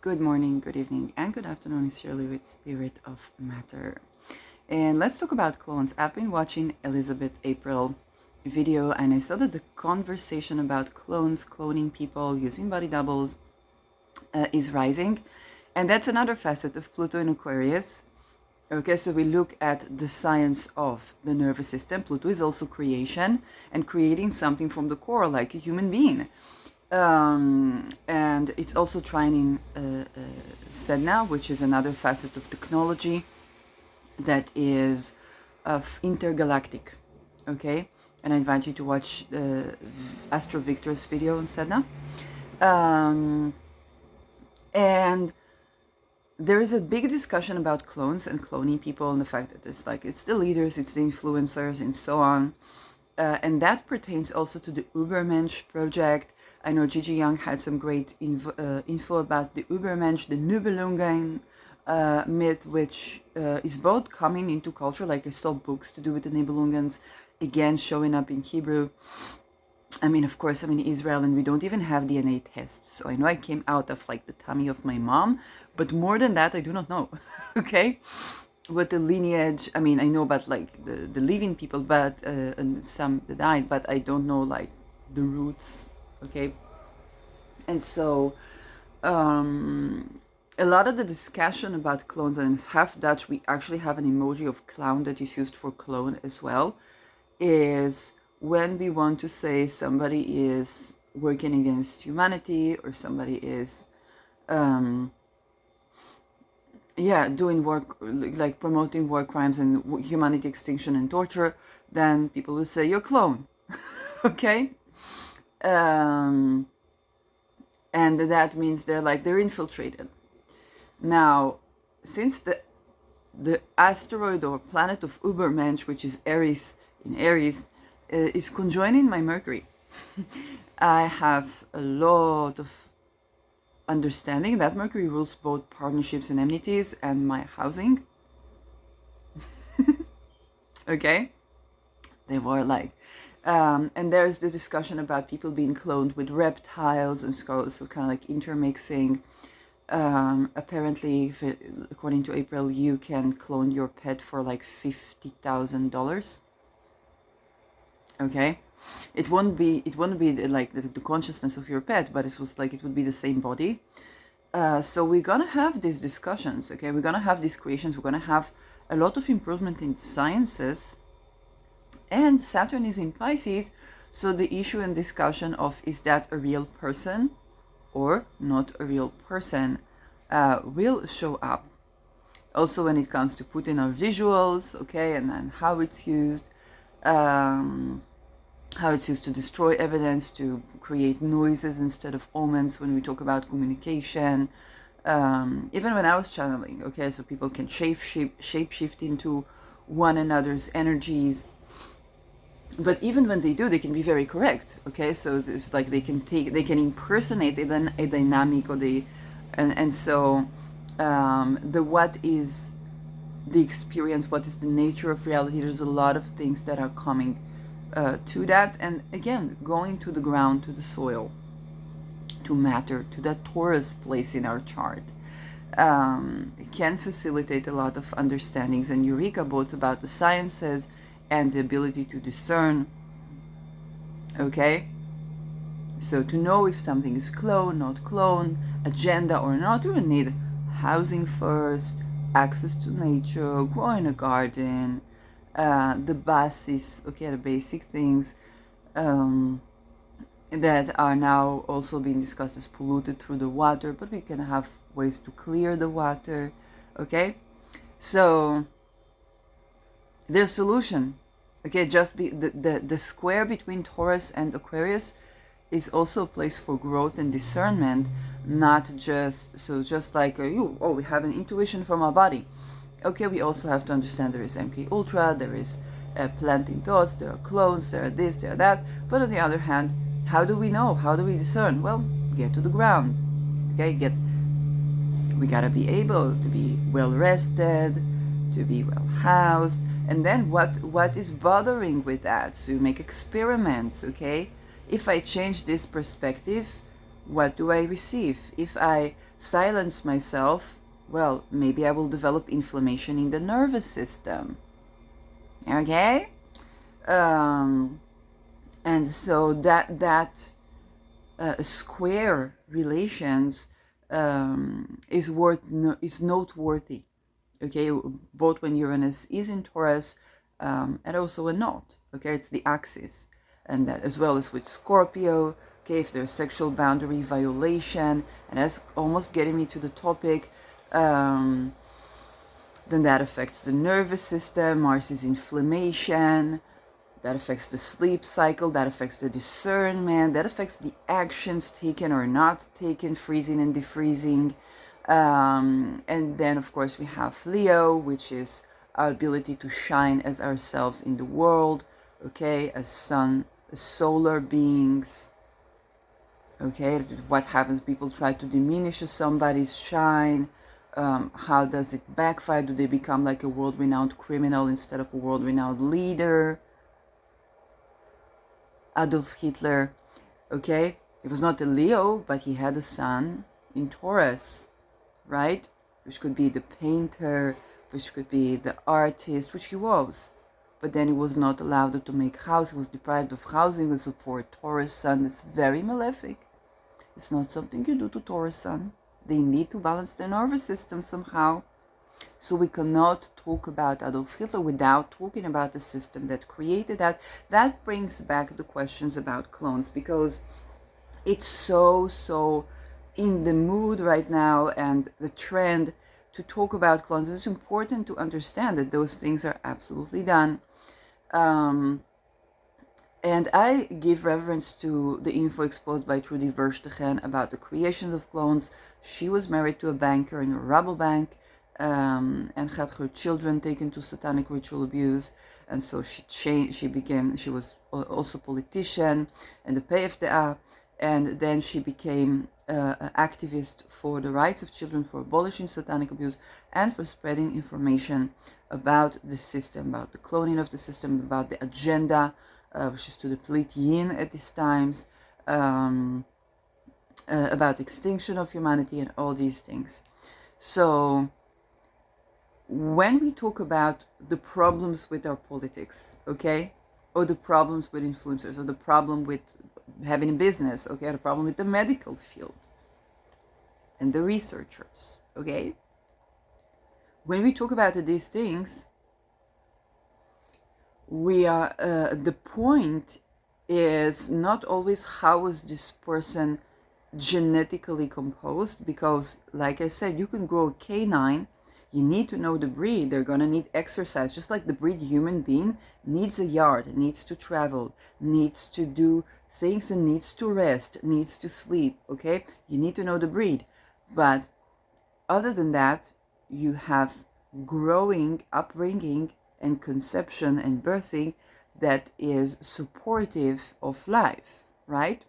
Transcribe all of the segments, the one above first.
Good morning, good evening, and good afternoon. It's Shirley with Spirit of Matter. And let's talk about clones. I've been watching Elizabeth April video and I saw that the conversation about clones, cloning people, using body doubles is rising. And that's another facet of Pluto in Aquarius. Okay, so we look at the science of the nervous system. Pluto is also creation and creating something from the core, like a human being. And it's also trining Sedna, which is another facet of technology that is of intergalactic. Okay, and I invite you to watch Astro Victor's video on Sedna. And there is a big discussion about clones and cloning people and the fact that it's the leaders, it's the influencers, and so on. And that pertains also to the Ubermensch project. I know Gigi Young had some great info about the Ubermensch, the Nibelungen myth, which is both coming into culture. Like I saw books to do with the Nibelungens, again showing up in Hebrew. I mean, of course, I'm in Israel and we don't even have DNA tests. So I know I came out of like the tummy of my mom, but more than that, I do not know. Okay? What the lineage, I mean, I know about like the living people, but and some that died, but I don't know like the roots. Okay? And so a lot of the discussion about clones, and it's half Dutch, we actually have an emoji of clown that is used for clone as well, is when we want to say somebody is working against humanity or somebody is doing work like promoting war crimes and humanity extinction and torture, then people will say you're clone. Okay. And that means they're infiltrated. Now, since the asteroid or planet of Ubermensch, which is Aries in Aries, is conjoining my Mercury, I have a lot of understanding that Mercury rules both partnerships and enmities and my housing. Okay? They were like, and there's the discussion about people being cloned with reptiles and so kind of like intermixing. Apparently, according to April, you can clone your pet for like $50,000. Okay, it won't be like the consciousness of your pet, but it would be the same body. So we're gonna have these discussions. Okay, we're gonna have these creations. We're gonna have a lot of improvement in sciences. And Saturn is in Pisces, so the issue and discussion of is that a real person or not a real person will show up. Also when it comes to putting our visuals, okay, and then how it's used to destroy evidence, to create noises instead of omens when we talk about communication. Even when I was channeling, okay, so people can shape-shift into one another's energies. But even when they do, they can be very correct. Okay, so it's like they can impersonate a dynamic or so what is the experience, what is the nature of reality. There's a lot of things that are coming to that, and again, going to the ground, to the soil, to matter, to that Taurus place in our chart. It can facilitate a lot of understandings and eureka, both about the sciences and the ability to discern. Okay, so to know if something is clone, not clone, agenda or not, you will need housing first, access to nature, growing a garden, the basis, okay, the basic things that are now also being discussed as polluted through the water, but we can have ways to clear the water. Okay, so there's solution. Okay, just be the square between Taurus and Aquarius is also a place for growth and discernment, not just like we have an intuition from our body. Okay, we also have to understand there is MK Ultra, there is planting thoughts, there are clones, there are this, there are that. But on the other hand, how do we know? How do we discern? Well, get to the ground. Okay, we gotta be able to be well rested, to be well housed. And then what is bothering with that? So you make experiments, okay? If I change this perspective, what do I receive? If I silence myself, well, maybe I will develop inflammation in the nervous system. Okay? Um, and so that square relations is noteworthy. Okay, both when Uranus is in Taurus and also when not. Okay, it's the axis, and that as well as with Scorpio. Okay, if there's sexual boundary violation, and that's almost getting me to the topic. Then that affects the nervous system. Mars is inflammation. That affects the sleep cycle, that affects the discernment, that affects the actions taken or not taken, freezing and defreezing. And then, of course, we have Leo, which is our ability to shine as ourselves in the world, okay, as sun, as solar beings. Okay, what happens? People try to diminish somebody's shine. How does it backfire? Do they become like a world-renowned criminal instead of a world-renowned leader? Adolf Hitler, okay? He was not a Leo, but he had a sun in Taurus, right? Which could be the painter, which could be the artist, which he was. But then he was not allowed to make house. He was deprived of housing. And so for a Taurus sun, it's very malefic. It's not something you do to Taurus sun. They need to balance their nervous system somehow. So we cannot talk about Adolf Hitler without talking about the system that created that. That brings back the questions about clones, because it's so in the mood right now and the trend to talk about clones. It's important to understand that those things are absolutely done. And I give reverence to the info exposed by Trudy Verstegen about the creations of clones. She was married to a banker in a Rabobank, and had her children taken to satanic ritual abuse, and so she changed. She was also politician and the PFDA, and then she became an activist for the rights of children, for abolishing satanic abuse, and for spreading information about the system, about the cloning of the system, about the agenda, which is to deplete yin at these times, about extinction of humanity and all these things. So when we talk about the problems with our politics, okay, or the problems with influencers, or the problem with having a business, okay, or the problem with the medical field and the researchers, okay, when we talk about these things, we are the point is not always how is this person genetically composed, because like I said, you can grow a canine. You need to know the breed. They're going to need exercise, just like the breed human being needs a yard, needs to travel, needs to do things, and needs to rest, needs to sleep, okay? You need to know the breed. But other than that, you have growing, upbringing, and conception and birthing that is supportive of life, right?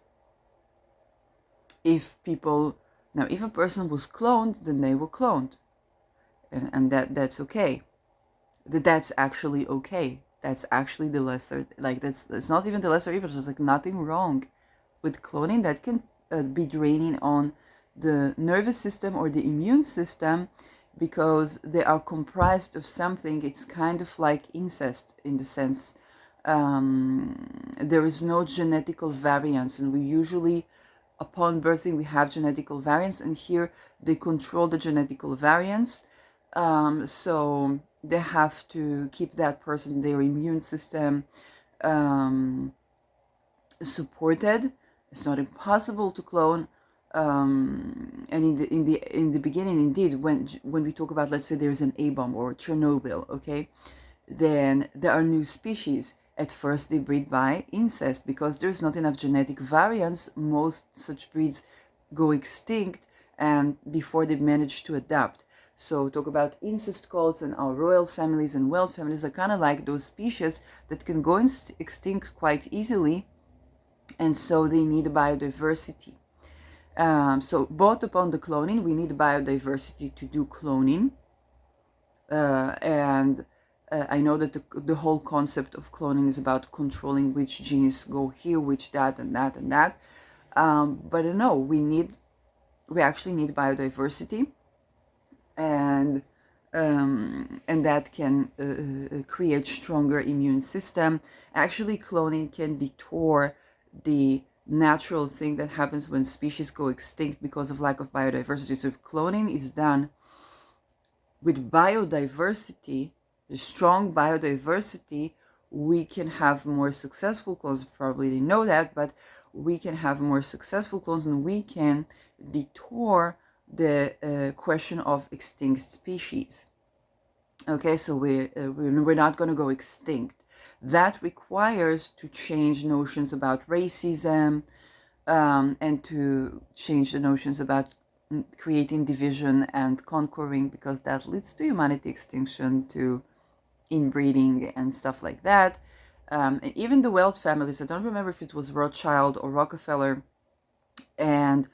If a person was cloned, then they were cloned. And that's okay. That's actually okay. That's actually the lesser, like that's not even the lesser evil. There's like nothing wrong with cloning. That can be draining on the nervous system or the immune system, because they are comprised of something. It's kind of like incest in the sense there is no genetical variance, and we usually, upon birthing, we have genetical variance, and here they control the genetical variance. So they have to keep that person, their immune system, supported. It's not impossible to clone. And in the beginning, indeed, when we talk about, let's say there's an A-bomb or Chernobyl, okay, then there are new species. At first, they breed by incest because there's not enough genetic variance. Most such breeds go extinct, and before they manage to adapt. So talk about incest cults, and our royal families and wealth families are kind of like those species that can go extinct quite easily, and so they need biodiversity. So both upon the cloning, we need biodiversity to do cloning, and I know that the whole concept of cloning is about controlling which genes go here, which that, and that, and that. But no, we actually need biodiversity, and and that can create stronger immune system. Actually, cloning can detour the natural thing that happens when species go extinct because of lack of biodiversity. So if cloning is done with biodiversity, the strong biodiversity, we can have more successful clones. Probably didn't know that, but we can have more successful clones, and we can detour the question of extinct species. Okay, so we're not going to go extinct. That requires to change notions about racism, and to change the notions about creating division and conquering, because that leads to humanity extinction, to inbreeding and stuff like that. And even the wealth families, I don't remember if it was Rothschild or Rockefeller, and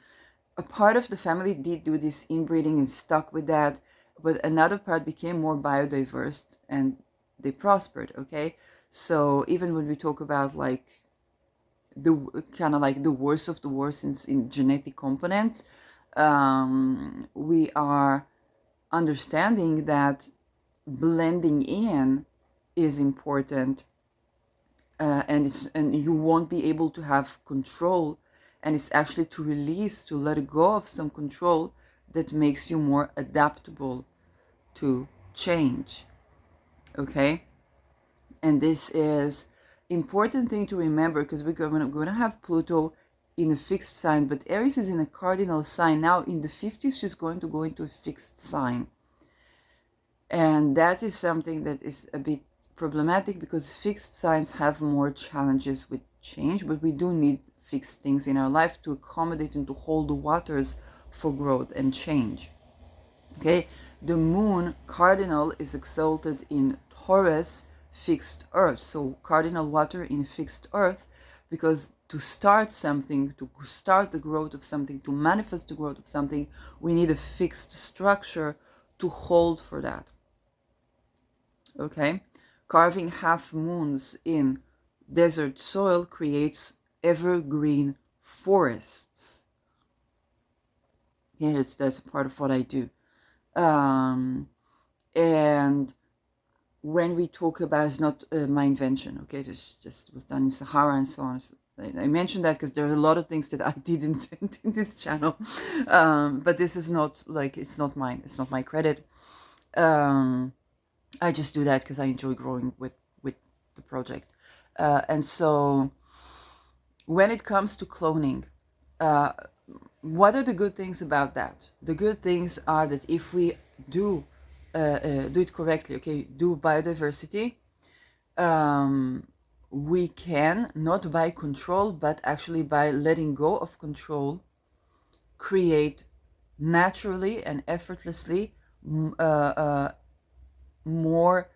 a part of the family did do this inbreeding and stuck with that, but another part became more biodiverse and they prospered. Okay, so even when we talk about like the kind of like the worst of the worst in genetic components, we are understanding that blending in is important, and you won't be able to have control, and it's actually to release, to let go of some control that makes you more adaptable to change. Okay, and this is important thing to remember, because we're going to have Pluto in a fixed sign, but Aries is in a cardinal sign now. In the 50s she's going to go into a fixed sign, and that is something that is a bit problematic, because fixed signs have more challenges with change, but we do need fixed things in our life to accommodate and to hold the waters for growth and change. Okay, the moon cardinal is exalted in Taurus, fixed earth. So cardinal water in fixed earth, because to start something, to start the growth of something, to manifest the growth of something, we need a fixed structure to hold for that. Okay, carving half moons in desert soil creates evergreen forests. Yeah, that's part of what I do. And when we talk about, it's not my invention, okay, this just was done in Sahara and so on. So I mentioned that because there are a lot of things that I did invent in this channel, but this is not like, it's not mine, it's not my credit. I just do that because I enjoy growing with the project. And so when it comes to cloning, what are the good things about that? The good things are that if we do do it correctly, okay, do biodiversity, we can, not by control, but actually by letting go of control, create naturally and effortlessly more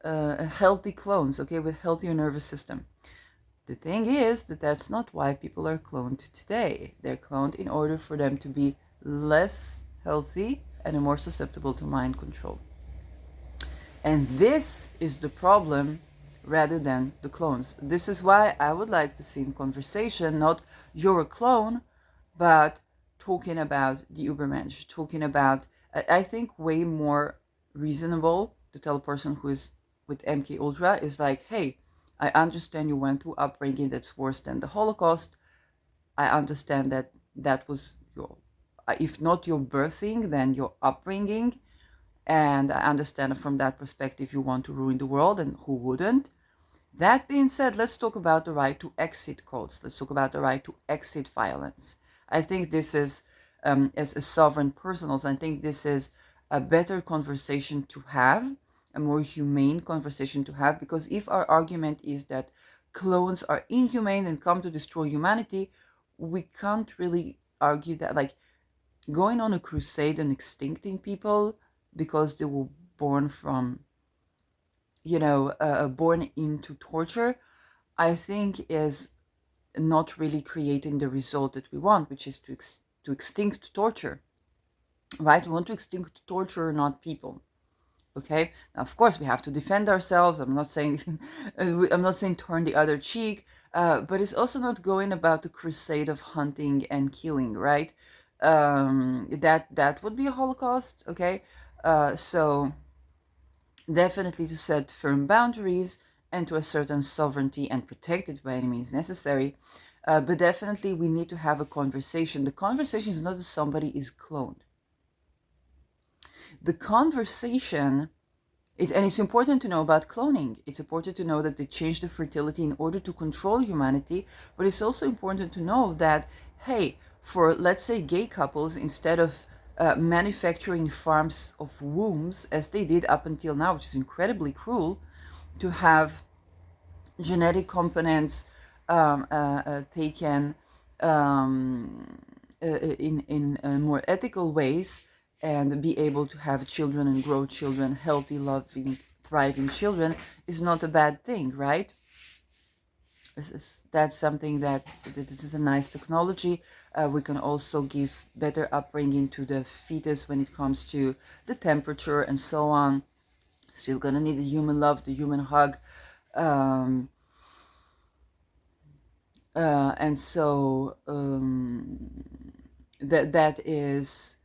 healthy clones, okay, with healthier nervous system. The thing is that that's not why people are cloned today. They're cloned in order for them to be less healthy and more susceptible to mind control. And this is the problem rather than the clones. This is why I would like to see in conversation not you're a clone, but talking about the Ubermensch, talking about, I think way more reasonable to tell a person who is with MK Ultra is like, hey, I understand you went through upbringing that's worse than the Holocaust. I understand that that was your, if not your birthing, then your upbringing. And I understand from that perspective you want to ruin the world, and who wouldn't? That being said, let's talk about the right to exit codes. Let's talk about the right to exit violence. I think this is, as a sovereign personals, I think this is a better conversation to have, a more humane conversation to have, because if our argument is that clones are inhumane and come to destroy humanity, we can't really argue that. Like, going on a crusade and extincting people because they were born from, born into torture, I think is not really creating the result that we want, which is to extinct torture, right? We want to extinct torture, not people. Okay, now, of course we have to defend ourselves. I'm not saying I'm not saying turn the other cheek, but it's also not going about the crusade of hunting and killing, right? That would be a holocaust. Okay, so definitely to set firm boundaries and to assert certain sovereignty and protect it by any means necessary. But definitely we need to have a conversation. The conversation is not that somebody is cloned. The conversation and it's important to know about cloning. It's important to know that they changed the fertility in order to control humanity. But it's also important to know that, hey, for let's say gay couples, instead of manufacturing farms of wombs as they did up until now, which is incredibly cruel, to have genetic components taken in more ethical ways and be able to have children and grow children, healthy, loving, thriving children, is not a bad thing, right? That's something that this is a nice technology. We can also give better upbringing to the fetus when it comes to the temperature and so on. Still gonna need the human love, the human hug. Um, and so that is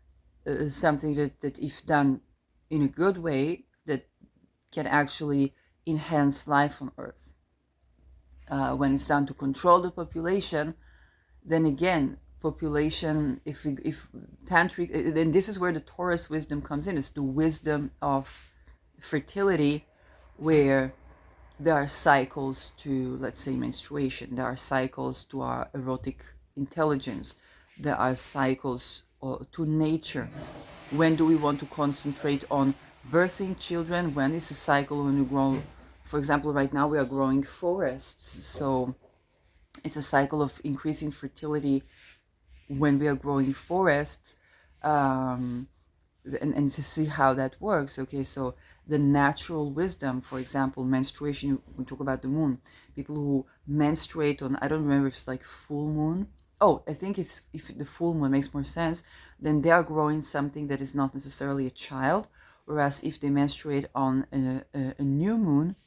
something that if done in a good way, that can actually enhance life on Earth. When it's done to control the population, then again, population, if tantric, then this is where the Taurus wisdom comes in. It's the wisdom of fertility, where there are cycles to, let's say, menstruation. There are cycles to our erotic intelligence. There are cycles to nature. When do we want to concentrate on birthing children? When is the cycle when we grow? For example, right now we are growing forests. So it's a cycle of increasing fertility when we are growing forests. And to see how that works. Okay, so the natural wisdom, for example, menstruation, we talk about the moon, people who menstruate on, I don't remember if it's like full moon. Oh, I think it's, if the full moon makes more sense, then they are growing something that is not necessarily a child. Whereas if they menstruate on a new moon,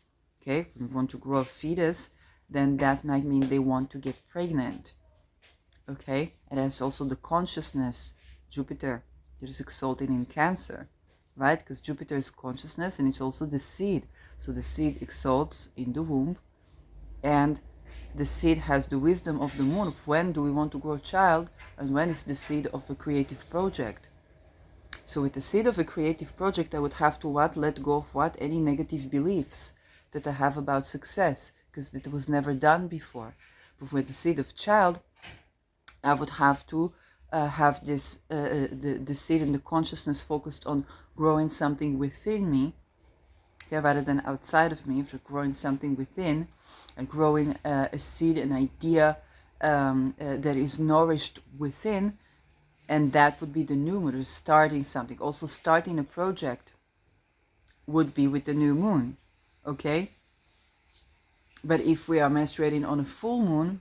okay, we want to grow a fetus, then that might mean they want to get pregnant. Okay, and that's also the consciousness, Jupiter, that is exalted in Cancer, right? Because Jupiter is consciousness and it's also the seed. So the seed exalts in the womb, and the seed has the wisdom of the moon of when do we want to grow a child and when is the seed of a creative project. So with the seed of a creative project, I would have to what? Let go of what? Any negative beliefs that I have about success, because it was never done before. But with the seed of child, I would have to have this the seed and the consciousness focused on growing something within me, okay, rather than outside of me. If you're growing something within, and growing a seed, an idea that is nourished within, and that would be the new moon, starting something. Also, starting a project would be with the new moon, okay. But if we are menstruating on a full moon,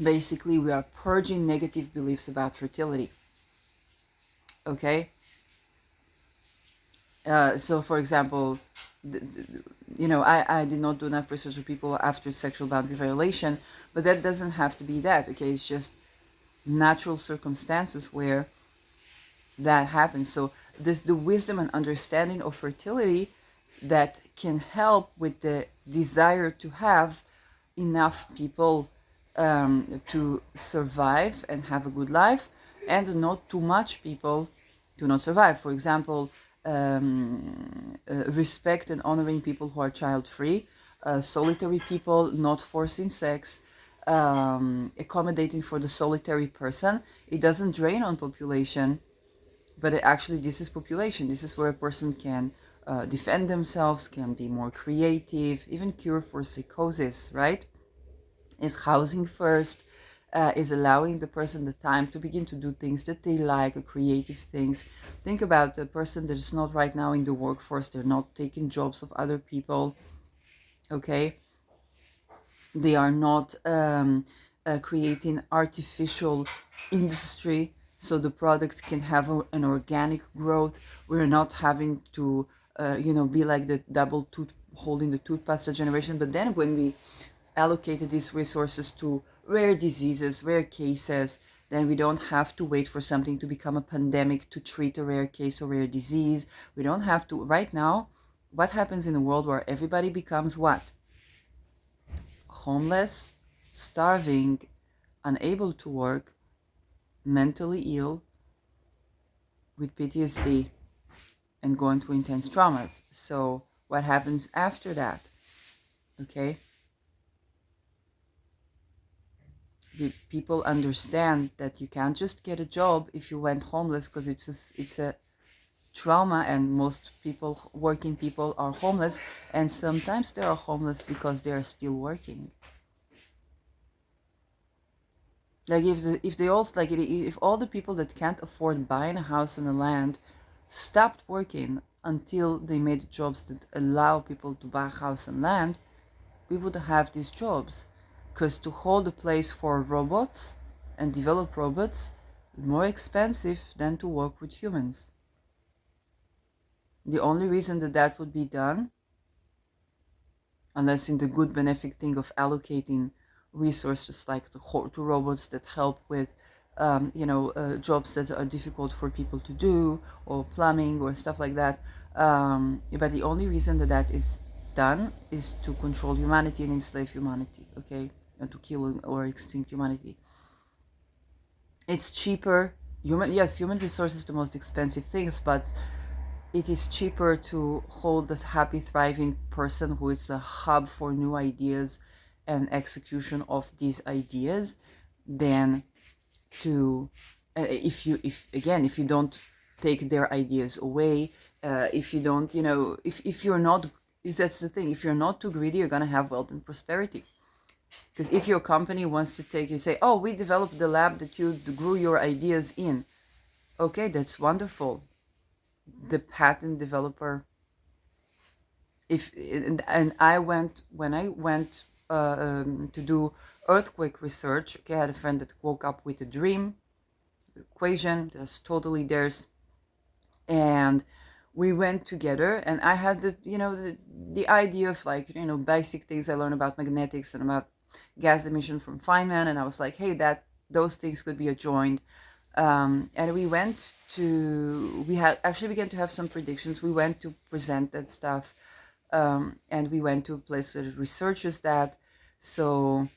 basically we are purging negative beliefs about fertility, okay. So for example, I did not do enough research on people after sexual boundary violation, but that doesn't have to be that, okay. It's just natural circumstances where that happens. So this the wisdom and understanding of fertility that can help with the desire to have enough people to survive and have a good life, and not too much people to not survive. For example, respect and honoring people who are child free, solitary people, not forcing sex, accommodating for the solitary person. It doesn't drain on population, but actually this is population. This is where a person can defend themselves, can be more creative, even cure for psychosis, right? Is housing first, is allowing the person the time to begin to do things that they like, creative things. Think about the person that is not right now in the workforce, they're not taking jobs of other people, okay? They are not creating artificial industry so the product can have an organic growth. We're not having to be like the double tooth holding the toothpaste generation. But then when we allocated these resources to rare diseases, rare cases, then we don't have to wait for something to become a pandemic to treat a rare case or rare disease. We don't have to. Right now, what happens in a world where everybody becomes what? Homeless, starving, unable to work, mentally ill, with PTSD, and going through intense traumas. So, what happens after that? Okay? People understand that you can't just get a job if you went homeless, because it's a trauma, and most people, working people, are homeless, and sometimes they are homeless because they are still working. Like if they also like if all the people that can't afford buying a house and a land stopped working until they made jobs that allow people to buy a house and land, we would have these jobs. Because to hold a place for robots and develop robots is more expensive than to work with humans. The only reason that that would be done, unless in the good benefic thing of allocating resources like to robots that help with jobs that are difficult for people to do, or plumbing or stuff like that. But the only reason that that is done is to control humanity and enslave humanity, okay? And to kill or extinct humanity. It's cheaper. Human resource is the most expensive thing, but it is cheaper to hold a happy, thriving person who is a hub for new ideas and execution of these ideas than to if you don't take their ideas away, if you don't, if you're not, that's the thing, if you're not too greedy, you're gonna have wealth and prosperity. Because if your company wants to take you, say, oh, we developed the lab that you grew your ideas in, okay, that's wonderful. The patent developer, and I went when I went to do earthquake research. Okay, I had a friend that woke up with a dream equation that's totally theirs, and we went together. And I had the idea of, like, basic things I learned about magnetics and about gas emission from Feynman, and I was like, hey, that those things could be adjoined. And we had actually began to have some predictions. We went to present that stuff, and we went to a place that researches that. So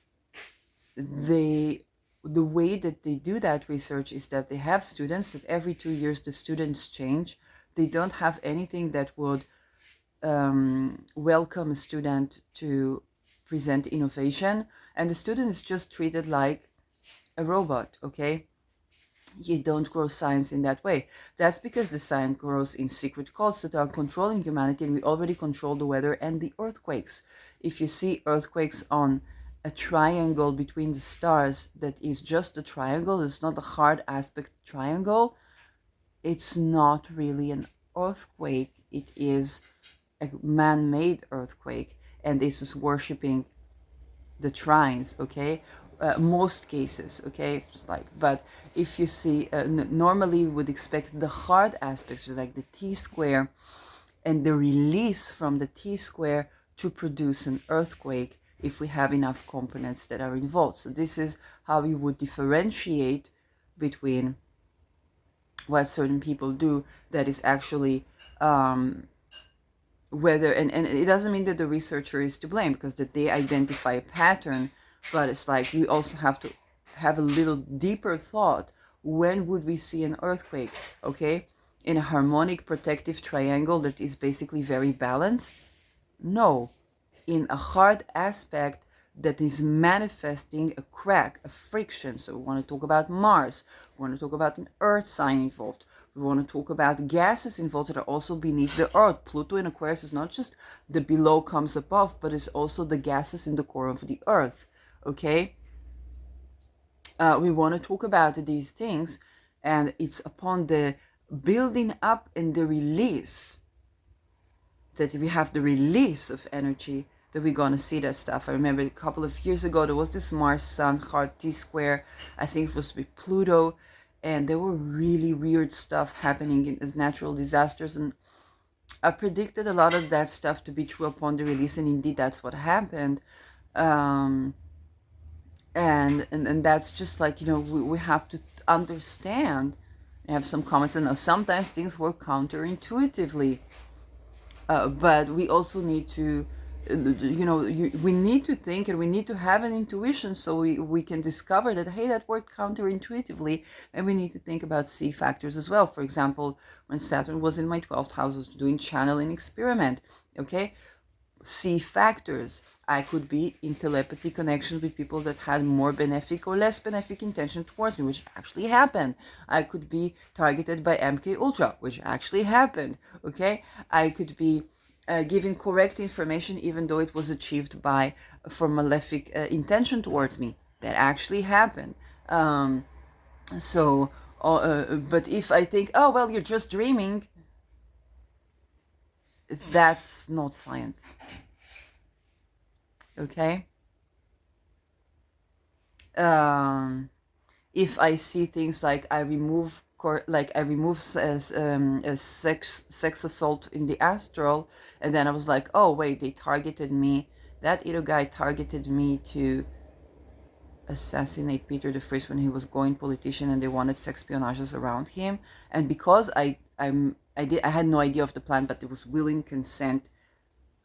the way that they do that research is that they have students that every 2 years the students change. They don't have anything that would welcome a student to present innovation, and the student is just treated like a robot, okay? You don't grow science in that way. That's because the science grows in secret codes that are controlling humanity, and we already control the weather and the earthquakes. If you see earthquakes on a triangle between the stars that is just a triangle, it's not a hard aspect triangle, it's not really an earthquake. It is a man-made earthquake, and this is worshipping the trines, okay? Most cases, okay? But if you see, normally we would expect the hard aspects, like the t-square and the release from the t-square to produce an earthquake if we have enough components that are involved. So this is how we would differentiate between what certain people do that is actually whether, and it doesn't mean that the researcher is to blame, because that they identify a pattern, but it's like we also have to have a little deeper thought. When would we see an earthquake? Okay, in a harmonic protective triangle that is basically very balanced? No. In a hard aspect that is manifesting a crack, a friction. So we want to talk about Mars. We want to talk about an Earth sign involved. We want to talk about gases involved that are also beneath the Earth. Pluto in Aquarius is not just the below comes above, but it's also the gases in the core of the Earth. Okay? We want to talk about these things, and it's upon the building up and the release that we have the release of energy that we're going to see that stuff. I remember a couple of years ago, there was this Mars Sun hard T-square. I think it was with Pluto. And there were really weird stuff happening as natural disasters. And I predicted a lot of that stuff to be true upon the release, and indeed that's what happened. Um, and that's just like, we have to understand. I have some comments, and sometimes things work counterintuitively, but we also need to, we need to think, and we need to have an intuition, so we can discover that, hey, that worked counterintuitively. And we need to think about C factors as well. For example, when Saturn was in my 12th house, I was doing channeling experiment. Okay, C factors. I could be in telepathy connection with people that had more benefic or less benefic intention towards me, which actually happened. I could be targeted by MK Ultra, which actually happened. Okay, I could be giving correct information even though it was achieved by for malefic intention towards me. That actually happened. So, but if I think, oh well, you're just dreaming, that's not science. Okay. If I see things like I remove a sex assault in the astral, and then I was like, oh wait, they targeted me. That Ito guy targeted me to assassinate Peter the First when he was going politician, and they wanted sexpionages around him. And because I had no idea of the plan, but it was willing consent,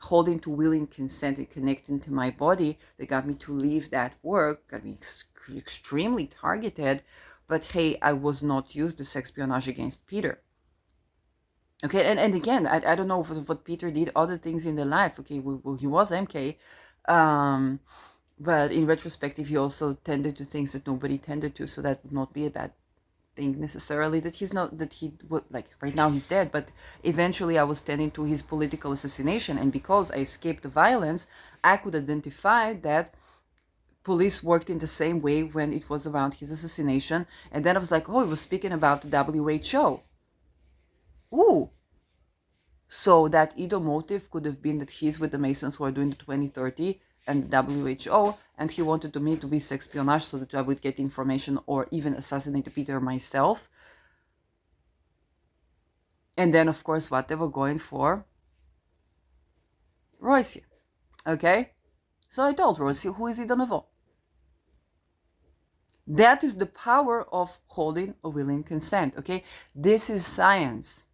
holding to willing consent and connecting to my body, that got me to leave that work, got me extremely targeted. But hey, I was not used as espionage against Peter. Okay, and again, I don't know what Peter did, other things in the life. Okay, well, he was MK, but in retrospective, he also tended to things that nobody tended to, so that would not be a bad thing necessarily, that he would, like, right now he's dead, but eventually I was tending to his political assassination. And because I escaped the violence, I could identify that police worked in the same way when it was around his assassination. And then I was like, oh, he was speaking about the WHO. Ooh. So that either motive could have been that he's with the Masons who are doing the 2030 and the WHO, and he wanted me to be espionage so that I would get information or even assassinate Peter myself. And then, of course, what they were going for, Royce. Okay? So I told Royce, who is he de nouveau? That is the power of holding a willing consent. Okay? This is science.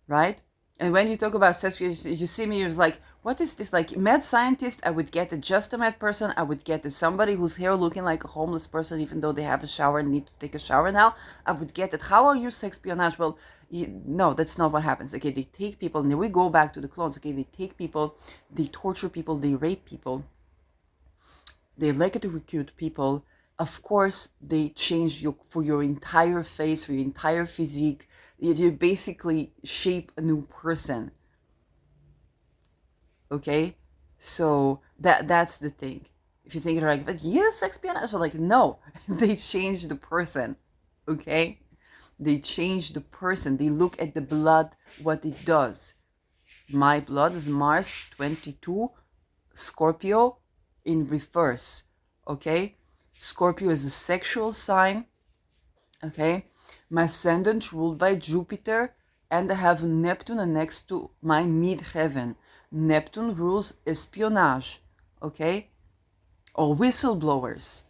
Right? And when you talk about sex, you see me, you're like, what is this? Like, mad scientist, I would get just a mad person. I would get somebody whose hair looking like a homeless person, even though they have a shower and need to take a shower now. I would get it. How are you espionage? Well, no, that's not what happens. Okay, they take people, and then we go back to the clones. Okay, they take people, they torture people, they rape people, they electrocute people. Of course, they change you for your entire face, for your entire physique. You basically shape a new person. Okay, so that's the thing. If you think like, but yes, espionage, like, no, they change the person. Okay, they change the person. They look at the blood, what it does. My blood is Mars 22, Scorpio in reverse. Okay, Scorpio is a sexual sign. Okay, my ascendant ruled by Jupiter, and I have Neptune next to my midheaven. Neptune rules espionage, okay, or whistleblowers.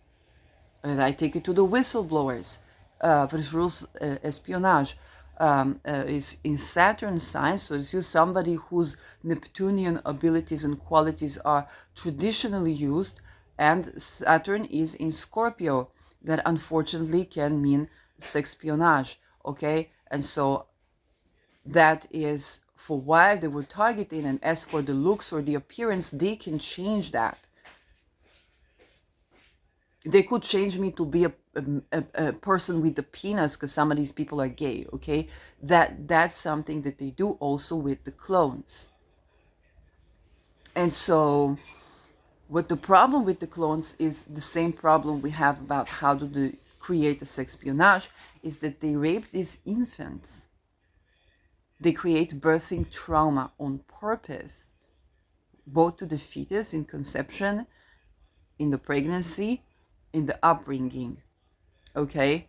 And I take it to the whistleblowers. But it rules espionage. Is in Saturn sign, so it's somebody whose Neptunian abilities and qualities are traditionally used, and Saturn is in Scorpio. That unfortunately can mean sexpionage, okay? And so that is for why they were targeting. And as for the looks or the appearance, they can change that. They could change me to be a person with a penis, because some of these people are gay, okay? That's something that they do also with the clones. And so what the problem with the clones is the same problem we have about how do they create a sexpionage, is that they rape these infants. They create birthing trauma on purpose, both to the fetus in conception, in the pregnancy, in the upbringing. Okay?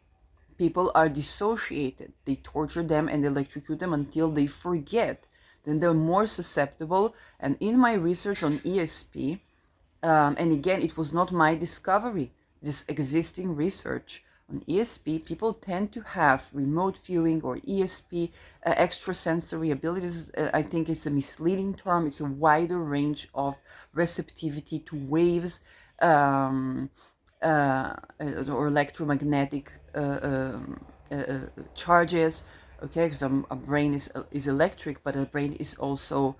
people are dissociated. They torture them and electrocute them until they forget. Then they're more susceptible. And in my research on ESP, and again, it was not my discovery, this existing research on ESP, people tend to have remote viewing or ESP, extrasensory abilities. I think it's a misleading term. It's a wider range of receptivity to waves, or electromagnetic charges. Okay, because a brain is electric, but a brain is also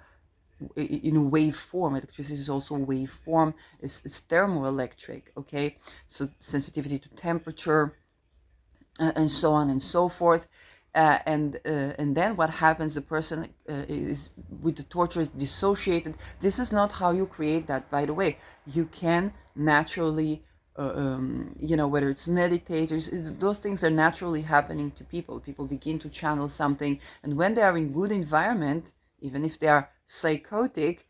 in a wave form. Electricity is also a wave form. It's thermoelectric. Okay, so sensitivity to temperature, and so on and so forth. And then what happens? The person is with the torture is dissociated. This is not how you create that, by the way. You can naturally, whether it's meditators, those things are naturally happening to people. People begin to channel something, and when they are in good environment, even if they are psychotic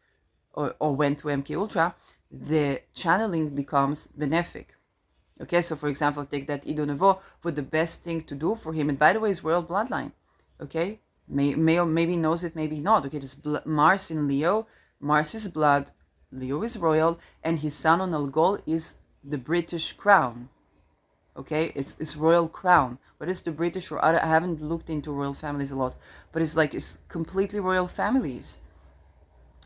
or went to MK Ultra, the channeling becomes benefic. Okay, so for example, take that Ido Nevo, what the best thing to do for him, and by the way, is royal bloodline. Okay, may or maybe knows it, maybe not. Okay, this Mars in Leo, Mars is blood, Leo is royal, and his sun on Algol is the British crown. Okay, it's royal crown. What is the British or other? I haven't looked into royal families a lot, but it's completely royal families.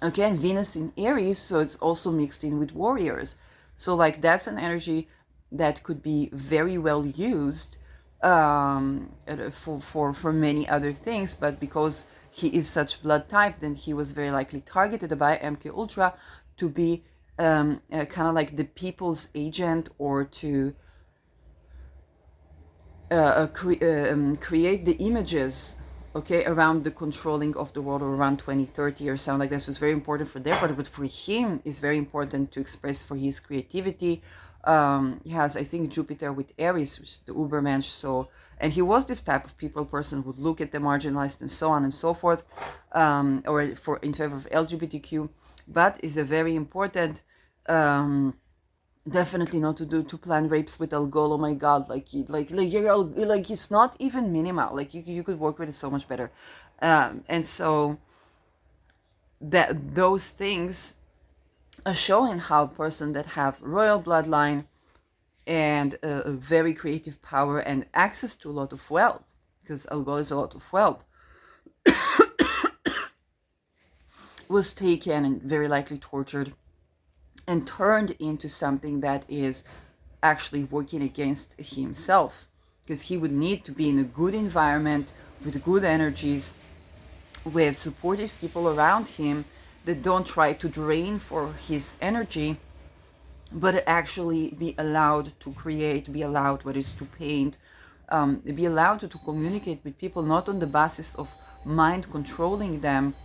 Okay, and Venus in Aries, so it's also mixed in with warriors. So like that's an energy that could be very well used for many other things, but because he is such blood type, then he was very likely targeted by MK Ultra to be kind of like the people's agent, or to create the images, okay, around the controlling of the world, or around 2030 or something like this. Was very important for their part, but for him it's very important to express for his creativity. He has, I think, Jupiter with Aries, which is the Ubermensch. So, and he was this type of person who would look at the marginalized and so on and so forth, or for in favor of LGBTQ, but is a very important. Definitely not to plan rapes with Algol. Oh my God, like it's not even minimal. Like you could work with it so much better, and so that those things are showing how a person that have royal bloodline and a very creative power and access to a lot of wealth, because Algol is a lot of wealth, was taken and very likely tortured and turned into something that is actually working against himself, because he would need to be in a good environment with good energies, with supportive people around him that don't try to drain for his energy, but actually be allowed to create, be allowed what is to paint, be allowed to communicate with people, not on the basis of mind controlling them,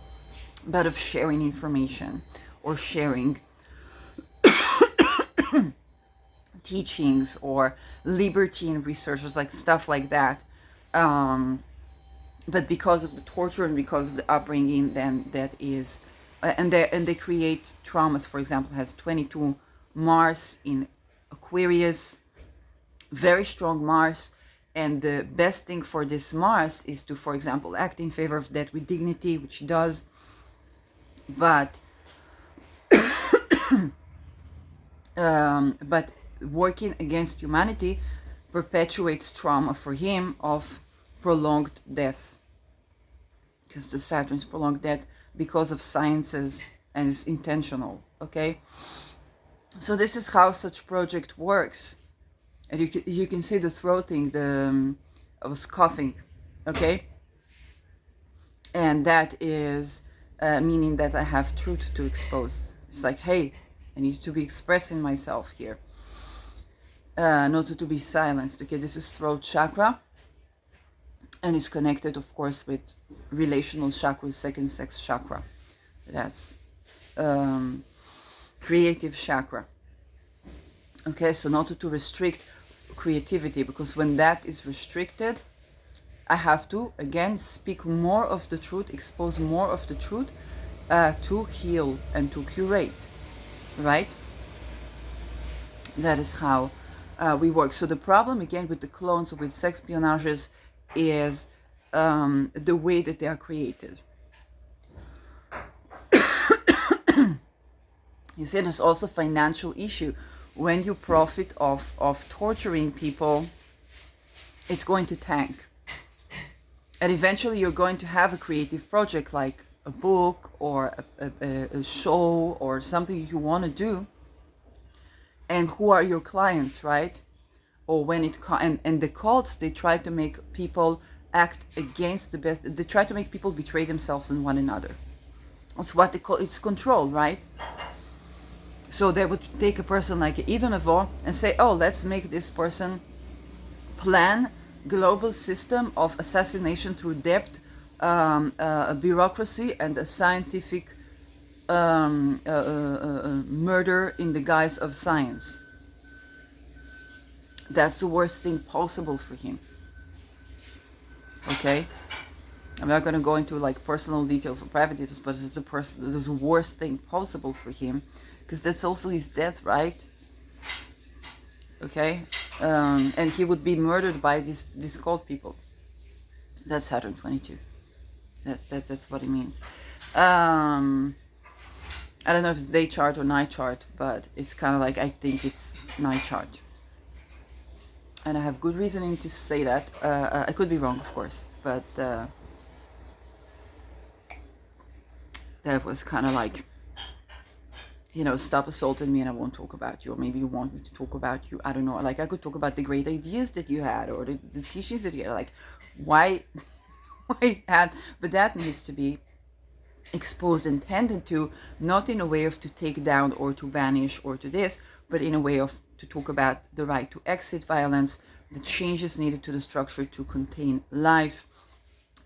but of sharing information or sharing teachings or liberty in research, like stuff like that. But because of the torture and because of the upbringing, then that is, and they create traumas. For example, has 22 Mars in Aquarius, very strong Mars. And the best thing for this Mars is to, for example, act in favor of death with dignity, which he does. But but working against humanity perpetuates trauma for him of prolonged death, because the Saturn's prolonged death because of sciences, and it's intentional. Okay, so this is how such project works. And you can see the throat thing, I was coughing. Okay, and that is meaning that I have truth to expose. It's like, hey, I need to be expressing myself here, not to be silenced. Okay, this is throat chakra, and it's connected, of course, with relational chakra, second sex chakra. That's creative chakra. Okay, so not to restrict creativity, because when that is restricted, I have to, again, speak more of the truth, expose more of the truth, to heal and to curate, right? That is how we work. So the problem again with the clones or with sex espionages is the way that they are created. You see, there's also a financial issue. When you profit of torturing people, it's going to tank. And eventually you're going to have a creative project like a book or a show or something you want to do. And who are your clients, right? Or when and the cults, they try to make people act against the best. They try to make people betray themselves and one another. That's what they call, it's control, right? So they would take a person like Idon Avor and say, oh, let's make this person plan global system of assassination through debt, bureaucracy, and a scientific murder in the guise of science. That's the worst thing possible for him. Okay? I'm not going to go into like personal details or private details, but it's the worst thing possible for him, because that's also his death, right? Okay? And he would be murdered by these cult people. That's Saturn 22. That's what it means. I don't know if it's day chart or night chart, but it's kind of like, I think it's night chart. And I have good reasoning to say that. I could be wrong, of course, but that was kind of like, stop assaulting me and I won't talk about you. Or maybe you want me to talk about you. I don't know. Like, I could talk about the great ideas that you had or the teachings that you had. Like, why had, but that needs to be exposed and tended to, not in a way of to take down or to banish or to this, but in a way of to talk about the right to exit violence, the changes needed to the structure to contain life,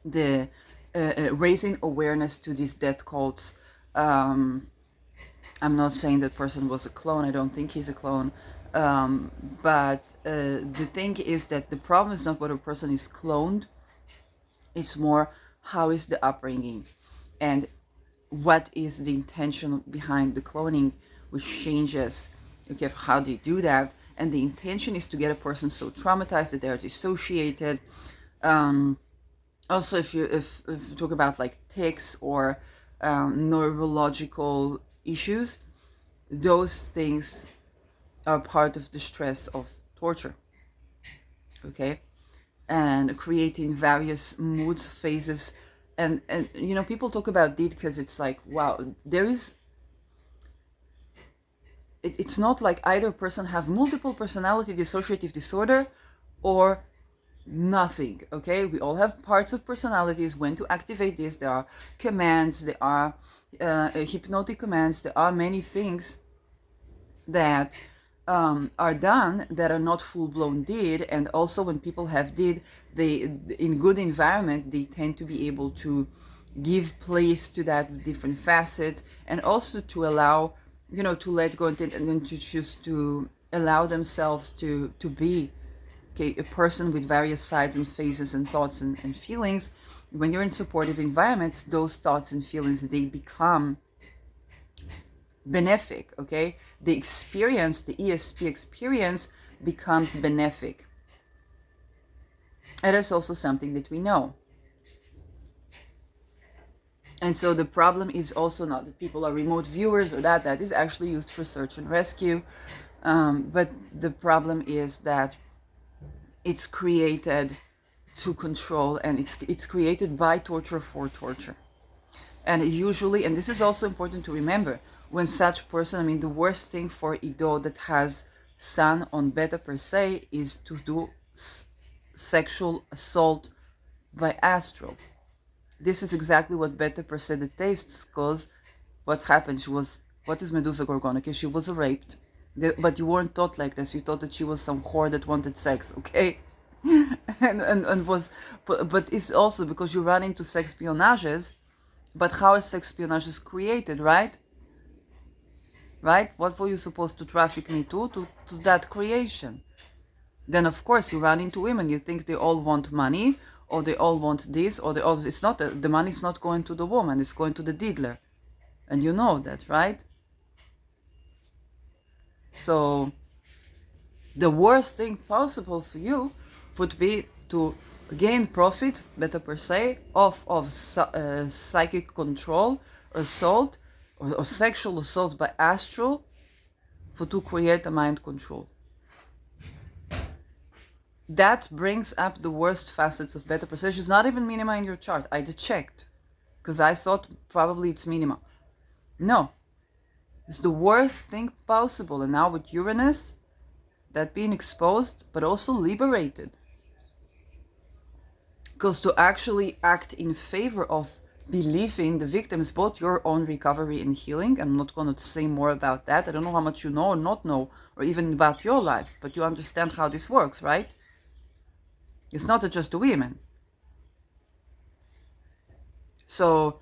the raising awareness to these death cults. I'm not saying that person was a clone. I don't think he's a clone. But the thing is that the problem is not whether a person is cloned. It's more how is the upbringing and what is the intention behind the cloning, which changes, okay, how they do that. And the intention is to get a person so traumatized that they're dissociated. Also, if you talk about like tics or neurological issues, those things are part of the stress of torture. Okay? And creating various moods, phases, and people talk about it because it's like, wow, there is, it's not like either person have multiple personality dissociative disorder or nothing. Okay, we all have parts of personalities. When to activate this, there are commands, there are hypnotic commands, there are many things that are done that are not full-blown did. And also when people have did, they, in good environment, they tend to be able to give place to that with different facets, and also to allow, to let go and then to choose to allow themselves to be, okay, a person with various sides and phases and thoughts and feelings. When you're in supportive environments, those thoughts and feelings, they become benefic. Okay, the experience, the ESP experience, becomes benefic. And that's also something that we know. And so the problem is also not that people are remote viewers or that is actually used for search and rescue. But the problem is that it's created to control, and it's created by torture for torture. And usually, and this is also important to remember, when such person, the worst thing for Ido that has sun on beta per se is to do sexual assault by astral. This is exactly what beta per se detests, because what's happened, what is Medusa Gorgona? Okay, she was raped. But you weren't taught like this. You thought that she was some whore that wanted sex, okay? and was, but it's also because you run into sex espionages. But how is sex espionage created, right? Right? What were you supposed to traffic me to that creation? Then of course you run into women. You think they all want money, or they all want this, or it's not, the money's not going to the woman, it's going to the diddler. And you know that, right? So The worst thing possible for you would be to gain profit, better per se, of psychic control, assault, or sexual assault by astral, to create a mind control. That brings up the worst facets of beta perception. It's not even minima in your chart. I checked because I thought probably it's minima. No, it's the worst thing possible. And now with Uranus, that being exposed, but also liberated. Because to actually act in favor of believing the victims, both your own recovery and healing, I'm not going to say more about that. I don't know how much you know or not know, or even about your life, but you understand how this works, right? It's not just the women. So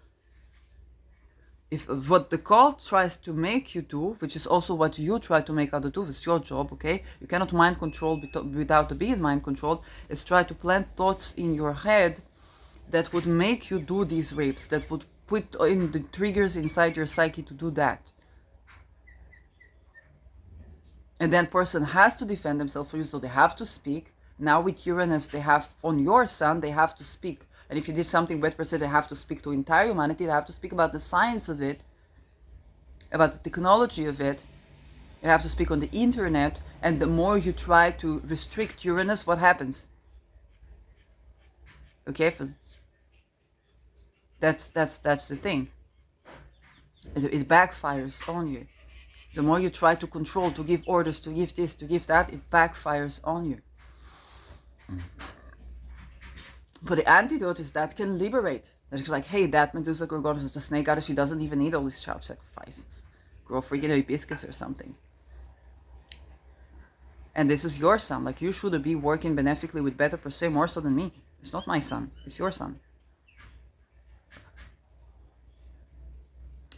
if what the cult tries to make you do, which is also what you try to make others do, it's your job, okay? You cannot mind control without being mind controlled. It's try to plant thoughts in your head that would make you do these rapes, that would put in the triggers inside your psyche to do that. And then person has to defend themselves for you, so they have to speak. Now with Uranus, they have, on your sun, they have to speak. And if you did something bad per se, they have to speak to entire humanity. They have to speak about the science of it, about the technology of it. They have to speak on the internet. And the more you try to restrict Uranus, what happens? Okay, that's the thing. It backfires on you. The more you try to control, to give orders, to give this, to give that, it backfires on you. But the antidote is that can liberate. That is like, hey, that Medusa Gorgonis is the snake goddess. She doesn't even need all these child sacrifices. Grow freaking hibiscus or something. And this is your son. Like, you should be working benefically with beta per se more so than me. It's not my son. It's your son.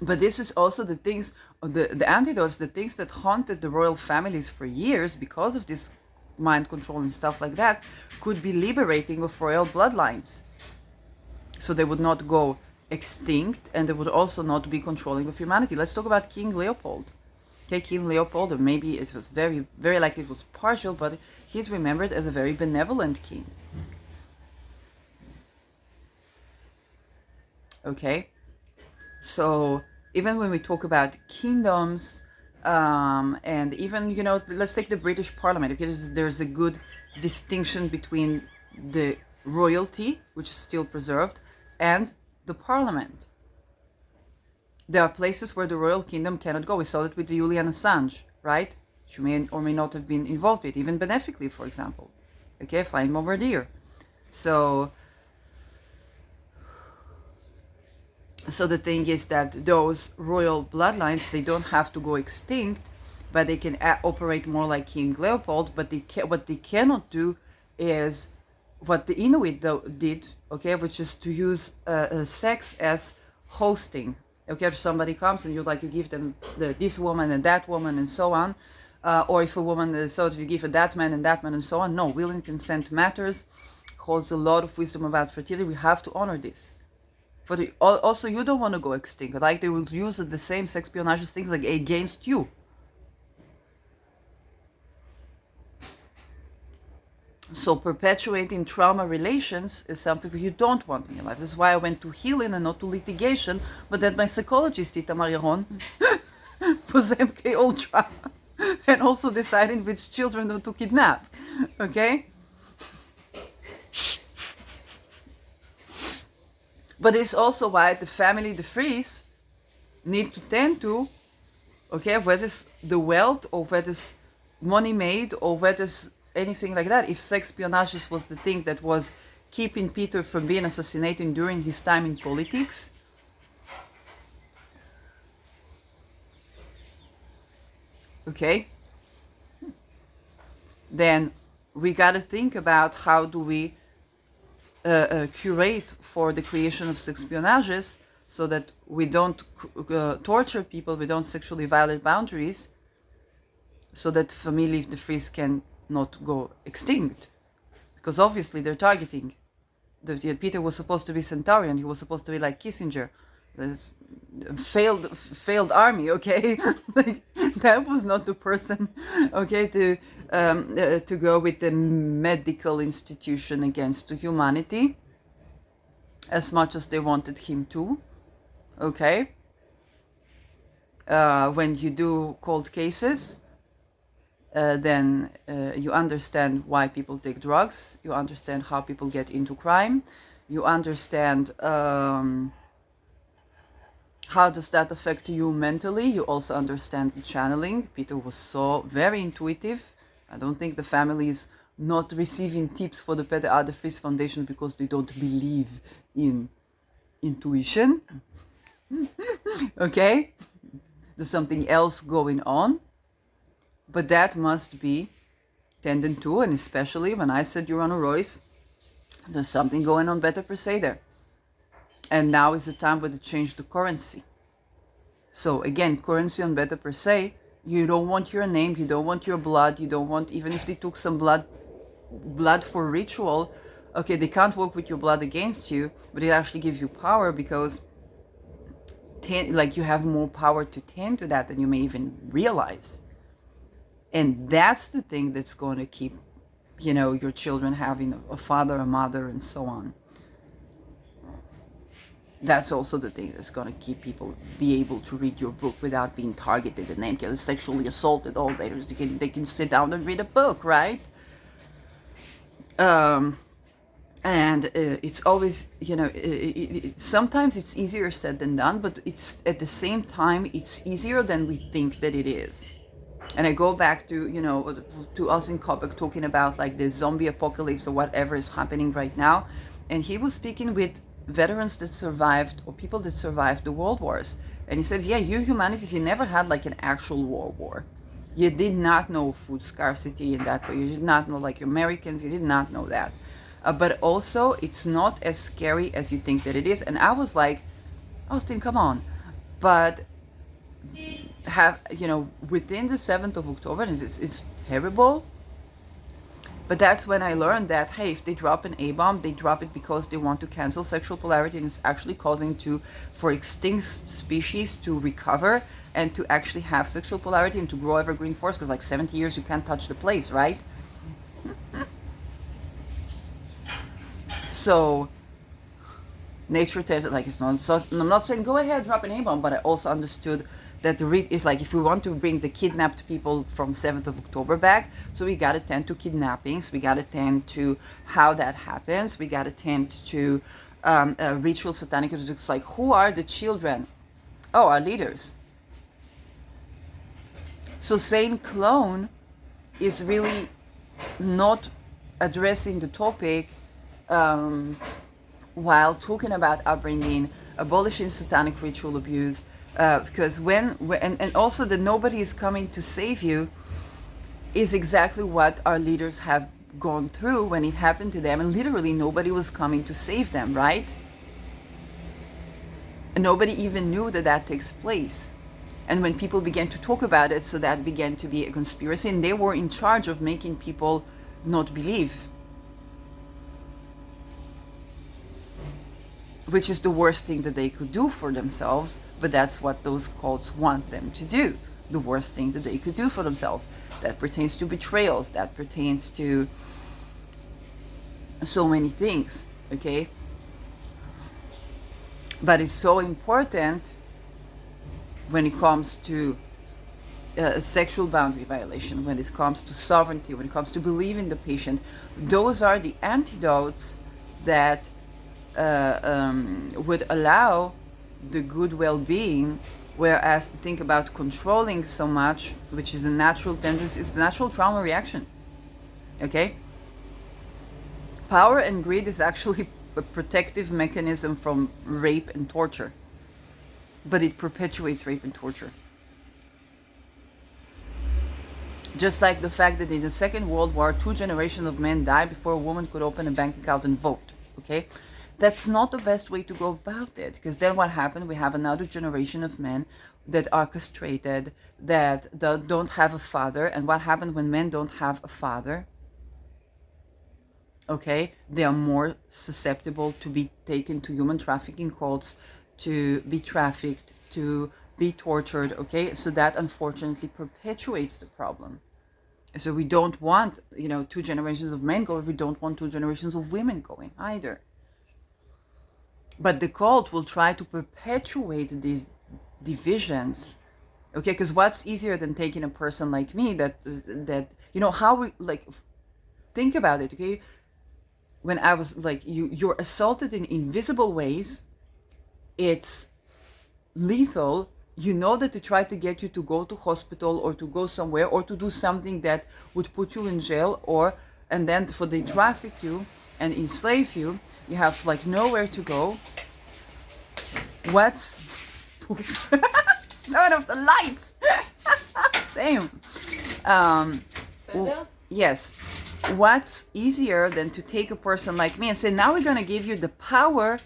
But this is also the things, the antidotes, the things that haunted the royal families for years because of this mind control and stuff like that, could be liberating of royal bloodlines. So they would not go extinct, and they would also not be controlling of humanity. Let's talk about King Leopold. Okay, King Leopold, or maybe it was very, very likely it was partial, but he's remembered as a very benevolent king. Okay, so even when we talk about kingdoms, and even, you know, let's take the British Parliament. Okay, there's a good distinction between the royalty, which is still preserved, and the Parliament. There are places where the royal kingdom cannot go. We saw that with Julian Assange, right? Which you may or may not have been involved with, even benefically, for example. Okay, flying bombardier. So the thing is that those royal bloodlines, they don't have to go extinct, but they can operate more like King Leopold. But what they cannot do is what the Inuit did, okay, which is to use sex as hosting. Okay, if somebody comes and you give them this woman and that woman and so on, or if a woman, so if you give her that man and so on. No, will and consent matters, holds a lot of wisdom about fertility. We have to honor this. Also, you don't want to go extinct. Like, they will use the same sexpionage things like against you. So perpetuating trauma relations is something that you don't want in your life. That's why I went to healing and not to litigation. But that my psychologist, Tita Marion, was MK Ultra, and also deciding which children to kidnap. Okay. But it's also why the family, the Fries, need to tend to, okay, whether it's the wealth or whether it's money made or whether it's anything like that. If sexpionage was the thing that was keeping Peter from being assassinated during his time in politics, okay, then we got to think about how do we curate for the creation of sexpionages so that we don't torture people, we don't sexually violate boundaries, so that family, the Fries, can not go extinct. Because obviously they're targeting. Peter was supposed to be Centaurian, he was supposed to be like Kissinger. failed army, okay? Like, that was not the person, okay, to go with the medical institution against humanity as much as they wanted him to, okay? When you do cold cases, then you understand why people take drugs, you understand how people get into crime, you understand how does that affect you mentally. You also understand the channeling. Peter was so very intuitive. I don't think the family is not receiving tips for the Peter Ade Fries Foundation because they don't believe in intuition. Okay? There's something else going on. But that must be tended to, and especially when I said you're on a Royce, there's something going on better per se there. And now is the time where they change the currency. So again, currency on better per se, you don't want your name, you don't want your blood, you don't want, even if they took some blood for ritual, okay, they can't work with your blood against you, but it actually gives you power because like you have more power to tend to that than you may even realize. And that's the thing that's going to keep, your children having a father, a mother, and so on. That's also the thing that's going to keep people be able to read your book without being targeted and then sexually assaulted. Oh, they can sit down and read a book, right? And it's always, sometimes it's easier said than done, but it's at the same time, it's easier than we think that it is. And I go back to, to us in Quebec talking about like the zombie apocalypse or whatever is happening right now. And he was speaking with veterans that survived or people that survived the world wars. And he said, yeah, you humanities, you never had like an actual world war. You did not know food scarcity in that way. You did not know, like Americans, you did not know that. But also, it's not as scary as you think that it is. And I was like, Austin, come on. But within the 7th of October, it's terrible. But that's when I learned that, hey, if they drop an A-bomb, they drop it because they want to cancel sexual polarity, and it's actually causing for extinct species to recover and to actually have sexual polarity and to grow evergreen forest, because like 70 years you can't touch the place, right? So nature tells it like it's not. So I'm not saying go ahead, drop an A-bomb, but I also understood that if we want to bring the kidnapped people from 7th of October back, so we got to tend to kidnappings, we got to tend to how that happens, we got to tend to ritual satanic rituals, like who are the children? Oh, our leaders. So Saint Clone is really not addressing the topic while talking about upbringing, abolishing satanic ritual abuse, because and also that nobody is coming to save you is exactly what our leaders have gone through when it happened to them, and literally nobody was coming to save them, right? And nobody even knew that takes place. And when people began to talk about it, so that began to be a conspiracy, and they were in charge of making people not believe, which is the worst thing that they could do for themselves, but that's what those cults want them to do. The worst thing that they could do for themselves. That pertains to betrayals, that pertains to so many things, okay? But it's so important when it comes to sexual boundary violation, when it comes to sovereignty, when it comes to believing the patient. Those are the antidotes that would allow the good well-being, whereas to think about controlling so much, which is a natural tendency, is the natural trauma reaction, okay? Power and greed is actually a protective mechanism from rape and torture, but it perpetuates rape and torture. Just like the fact that in the Second World War, 2 generations of men died before a woman could open a bank account and vote, okay? That's not the best way to go about it, because then what happened? We have another generation of men that are castrated, that don't have a father. And what happened when men don't have a father? Okay, they are more susceptible to be taken to human trafficking cults, to be trafficked, to be tortured, okay? So that unfortunately perpetuates the problem. So we don't want, 2 generations of men going, we don't want 2 generations of women going either. But the cult will try to perpetuate these divisions, okay? Because what's easier than taking a person like me that how we, like, think about it, okay? When I was like, you're assaulted in invisible ways, it's lethal. You know that they try to get you to go to hospital or to go somewhere or to do something that would put you in jail, and then for they traffic you and enslave you, you have like nowhere to go. What's none of the lights? Damn. Yes. What's easier than to take a person like me and say, now we're gonna give you the power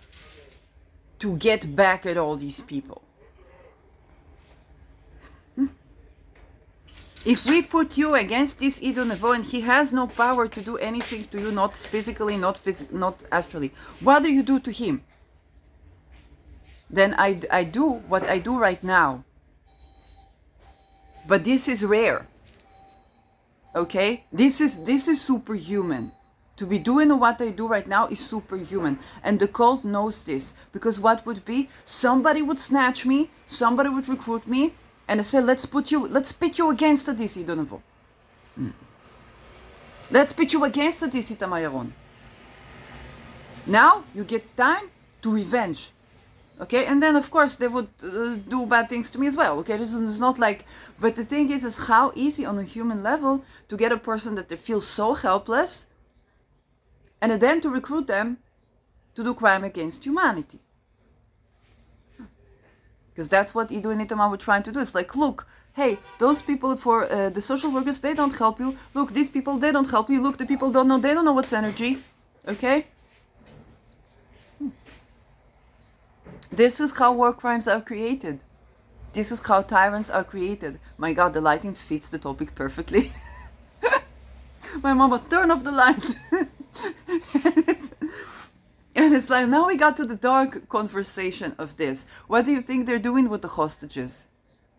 to get back at all these people. If we put you against this Idun Nevo and he has no power to do anything to you, not physically, not astrally, what do you do to him? Then I do what I do right now. But this is rare. Okay? This is superhuman. To be doing what I do right now is superhuman. And the cult knows this. Because what would be? Somebody would snatch me, somebody would recruit me, and say, let's pit you against this Idun Nevo. Let's pit you against this Itamayaron. Now you get time to revenge. Okay, and then of course they would do bad things to me as well. Okay, this is not like, but the thing is how easy on a human level to get a person that they feel so helpless, and then to recruit them to do crime against humanity. Because that's what Ido and Itamar were trying to do. It's like, look, hey, those people for the social workers, they don't help you. Look, these people, they don't help you. Look, the people they don't know what's energy. Okay? This is how war crimes are created. This is how tyrants are created. My God, the lighting fits the topic perfectly. My mama, turn off the light. And it's like, now we got to the dark conversation of this. What do you think they're doing with the hostages?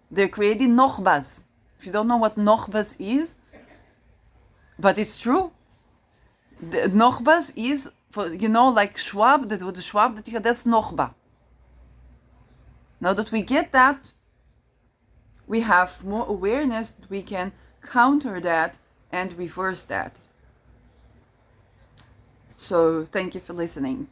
They're creating nochbas. If you don't know what nochbas is, but it's true. The nochbas is, for, like Schwab, the Schwab that you had, that's nochba. Now that we get that, we have more awareness that we can counter that and reverse that. So thank you for listening.